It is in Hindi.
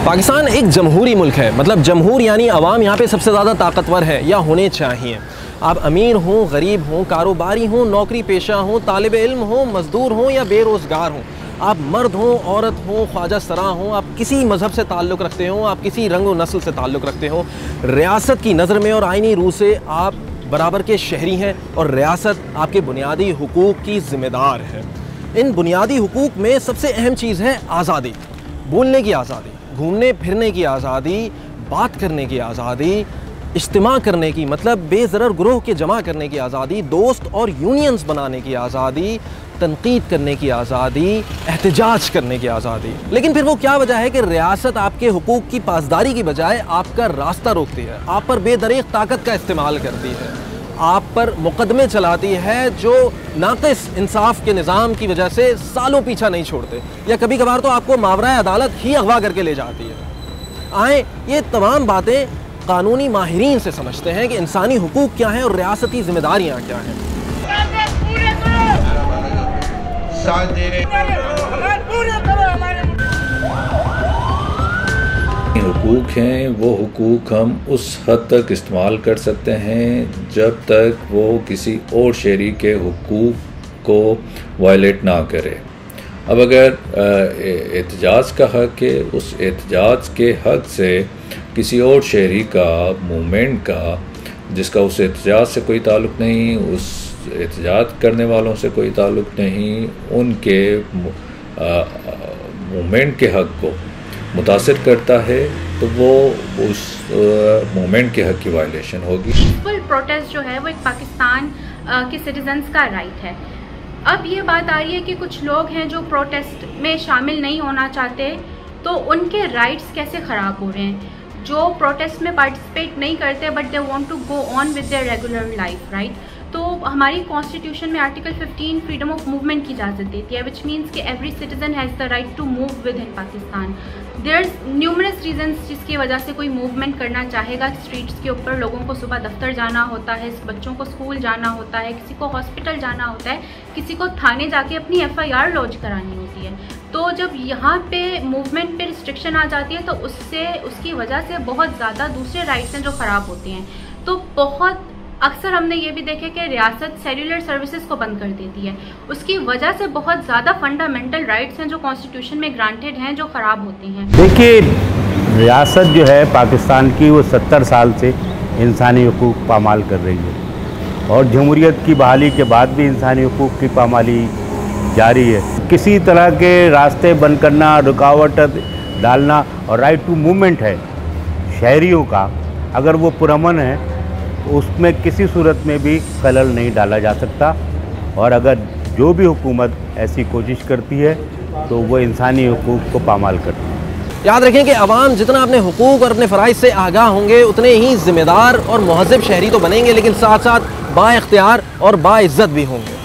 पाकिस्तान एक जमहूरी मुल्क है, मतलब जमहूर यानी अवाम यहाँ पे सबसे ज़्यादा ताकतवर है या होने चाहिए। आप अमीर हों, गरीब हों, कारोबारी हों, नौकरी पेशा हों, तालिब इल्म हों, मज़दूर हों या बेरोज़गार हों, आप मर्द हों, औरत हों, ख्वाजा सरा हों, आप किसी मज़हब से ताल्लुक़ रखते हों, आप किसी रंग व नस्ल से ताल्लुक़ रखते हों, रियासत की नज़र में और आइनी रूह से आप बराबर के शहरी हैं और रियासत आपके बुनियादी हुकूक़ की ज़िम्मेदार है। इन बुनियादी हुकूक़ में सबसे अहम चीज़ है आज़ादी, बोलने की आज़ादी, घूमने फिरने की आज़ादी, बात करने की आज़ादी, इज्तिमा करने की मतलब बेज़रर ग्रोह के जमा करने की आज़ादी, दोस्त और यूनियंस बनाने की आज़ादी, तनकीद करने की आज़ादी, एहतजाज करने की आज़ादी। लेकिन फिर वो क्या वजह है कि रियासत आपके हुकूक़ की पासदारी की बजाय आपका रास्ता रोकती है, आप पर बेदरीग़ ताकत का इस्तेमाल करती है, आप पर मुकदमे चलाती है जो नाक़िस इंसाफ के निज़ाम की वजह से सालों पीछा नहीं छोड़ते, या कभी कभार तो आपको मावराए अदालत ही अगवा करके ले जाती है। आए ये तमाम बातें कानूनी माहिरीन से समझते हैं कि इंसानी हुकूक़ क्या हैं और रियासती ज़िम्मेदारियाँ क्या हैं। हुकूक हैं वो हुकूक हम उस हद तक इस्तेमाल कर सकते हैं जब तक वो किसी और शहरी के हुकूक को वायलेट ना करे। अब अगर एहतजाज का हक़ है, उस एहतजाज के हक़ से किसी और शहरी का मूवमेंट का जिसका उस एहतजाज से कोई ताल्लुक़ नहीं, उस एहतजाज करने वालों से कोई ताल्लुक़ नहीं, उनके मूवमेंट के हक़ को मुतासिर करता है तो वो उस मूवमेंट के हक़ की वायलेशन होगी। पीसफुल प्रोटेस्ट जो है वो एक पाकिस्तान के सिटीजन्स का राइट है। अब ये बात आ रही है कि कुछ लोग हैं जो प्रोटेस्ट में शामिल नहीं होना चाहते, तो उनके राइट्स कैसे ख़राब हो रहे हैं। जो प्रोटेस्ट में पार्टिसिपेट नहीं करते but they want to go on with their regular life, right. तो हमारी कॉन्स्टिट्यूशन में आर्टिकल 15 फ्रीडम ऑफ मूवमेंट की इजाज़त देती है, विच मीन्स कि every citizen has the right to move within Pakistan. There numerous reasons जिसकी वजह से कोई मूवमेंट करना चाहेगा स्ट्रीट्स के ऊपर। लोगों को सुबह दफ्तर जाना होता है, बच्चों को स्कूल जाना होता है, किसी को हॉस्पिटल जाना होता है, किसी को थाने जाके अपनी FIR लॉन्च करानी होती है। तो जब यहाँ पे मूवमेंट पे रिस्ट्रिक्शन आ जाती है तो उससे उसकी वजह से बहुत ज़्यादा दूसरे राइट्स हैं जो ख़राब होते हैं। तो बहुत अक्सर हमने ये भी देखे कि रियासत सेलुलर सर्विसेज को बंद कर देती है, उसकी वजह से बहुत ज़्यादा फंडामेंटल राइट्स हैं जो कॉन्स्टिट्यूशन में ग्रांटेड हैं जो ख़राब होती हैं। देखिए, रियासत जो है पाकिस्तान की वो 70 साल से इंसानी हुकूक पामाल कर रही है और जमहूरियत की बहाली के बाद भी इंसानी हुकूक की पामाली जारी है। किसी तरह के रास्ते बंद करना, रुकावट डालना और राइट टू मूवमेंट है शहरियों का, अगर वो पुरअमन है उसमें किसी सूरत में भी खलल नहीं डाला जा सकता। और अगर जो भी हुकूमत ऐसी कोशिश करती है तो वो इंसानी हुकूक को पामाल करती है। याद रखें कि अवाम जितना अपने हुकूक और अपने फ़राइज़ से आगाह होंगे उतने ही ज़िम्मेदार और मुहज़्ज़ब शहरी तो बनेंगे, लेकिन साथ साथ बाइख्तियार और बाइज़्ज़त भी होंगे।